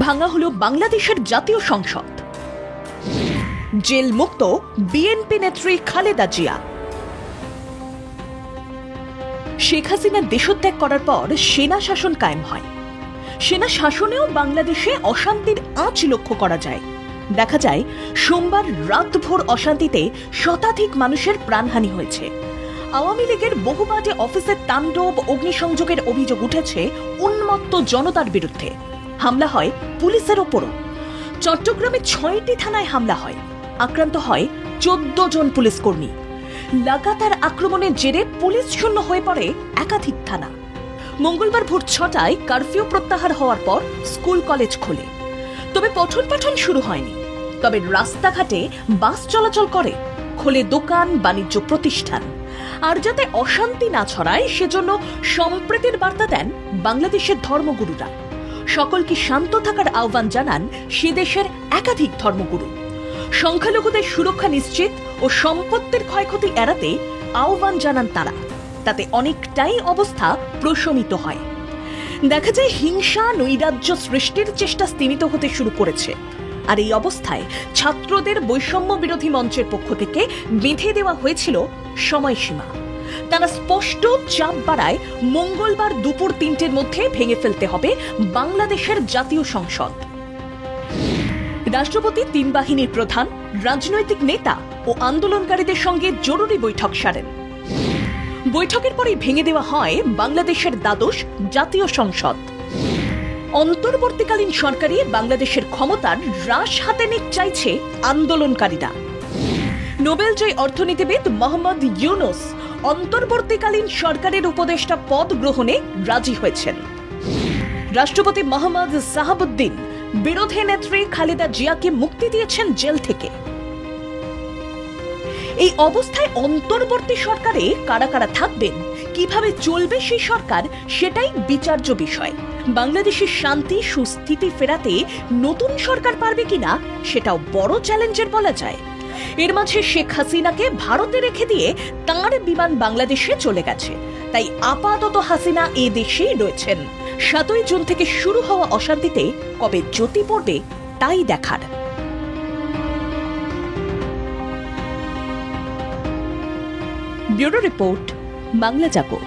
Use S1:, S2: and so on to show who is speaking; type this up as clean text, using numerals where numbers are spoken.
S1: ভাঙা হলো বাংলাদেশের জাতীয় সংসদ। জেল মুক্ত বিএনপি নেত্রী খালেদা জিয়া। শেখ হাসিনা দেশত্যাগ করার পর সেনা শাসন কায়েম হয়। সেনা শাসনেও বাংলাদেশে অশান্তির আঁচ লক্ষ্য করা যায়। দেখা যায় সোমবার রাতভর অশান্তিতে শতাধিক মানুষের প্রাণহানি হয়েছে। আওয়ামী লীগের বহুবাদী অফিসের তাণ্ডব, অগ্নিসংযোগের অভিযোগ উঠেছে উন্মত্ত জনতার বিরুদ্ধে। হামলা হয় পুলিশের ওপরও। চট্টগ্রামে 6টি থানায় হামলা হয়, আক্রান্ত হয় 14 জন পুলিশ কর্মী। লাগাতার আক্রমণের জেরে পুলিশ শূন্য হয়ে পড়ে একাধিক থানা। মঙ্গলবার ভোর 6টায় কারফিউ প্রত্যাহার হওয়ার পর স্কুল কলেজ খোলে। তবে পঠন পাঠন শুরু হয়নি। তবে রাস্তাঘাটে বাস চলাচল করে, খোলে দোকান, বাণিজ্য প্রতিষ্ঠান। আর যাতে অশান্তি না ছড়ায় সেজন্য সম্প্রীতির বার্তা দেন বাংলাদেশের ধর্মগুরুরা। সকলকে শান্ত থাকার আহ্বান জানান সে দেশের একাধিক ধর্মগুরু। সংখ্যালঘুদের সুরক্ষা নিশ্চিত ও সম্পত্তির ক্ষয়ক্ষতি এড়াতে আহ্বান জানান তারা। তাতে অনেকটাই অবস্থা প্রশমিত হয়। দেখা যায় হিংসা, নৈরাজ্য সৃষ্টির চেষ্টা স্তীমিত হতে শুরু করেছে। আর এই অবস্থায় ছাত্রদের বৈষম্য বিরোধী মঞ্চের পক্ষ থেকে বেঁধে দেওয়া হয়েছিল সময়সীমা। তারা স্পষ্ট চাপ বাড়ায় মঙ্গলবার দুপুর 3টের মধ্যে ভেঙে ফেলতে হবে বাংলাদেশের জাতীয় সংসদ। রাষ্ট্রপতি, 3 বাহিনীর প্রধান, রাজনৈতিক নেতা ও আন্দোলনকারীদের সঙ্গে জরুরি বৈঠক সারেন। বৈঠকের পরেই ভেঙে দেওয়া হয় বাংলাদেশের দ্বাদশ জাতীয় সংসদ। অন্তর্বর্তীকালীন সরকারই বাংলাদেশের ক্ষমতার রাশ হাতে নিতে চাইছে আন্দোলনকারীরা। নোবেলজয়ী অর্থনীতিবিদ মোহাম্মদ ইউনুস অন্তর্বর্তীকালীন সরকারের উপদেষ্টা পদ গ্রহণে রাজি হয়েছেন। রাষ্ট্রপতি মোহাম্মদ সাহাবুদ্দিন বিরোধী নেত্রী খালেদা জিয়াকে মুক্তি দিয়েছেন জেল থেকে। এই অবস্থায় অন্তর্বর্তী সরকারে কারা কারা থাকবেন, কিভাবে চলবে সেই সরকার, সেটাই বিচার্য বিষয়। বাংলাদেশের শান্তি সুস্থিতি ফেরাতে নতুন সরকার পারবে কিনা সেটাও বড় চ্যালেঞ্জের বলা যায়। এর মাঝে শেখ হাসিনাকে ভারতে রেখে দিয়ে তাঁর বিমান বাংলাদেশে চলে গেছে। তাই আপাতত হাসিনা এ দেশেই রয়েছেন। 7ই জুন থেকে শুরু হওয়া অশান্তিতে কবে জ্যোতি পড়বে তাই দেখার। ব্যুরো রিপোর্ট, বাংলা জাগো।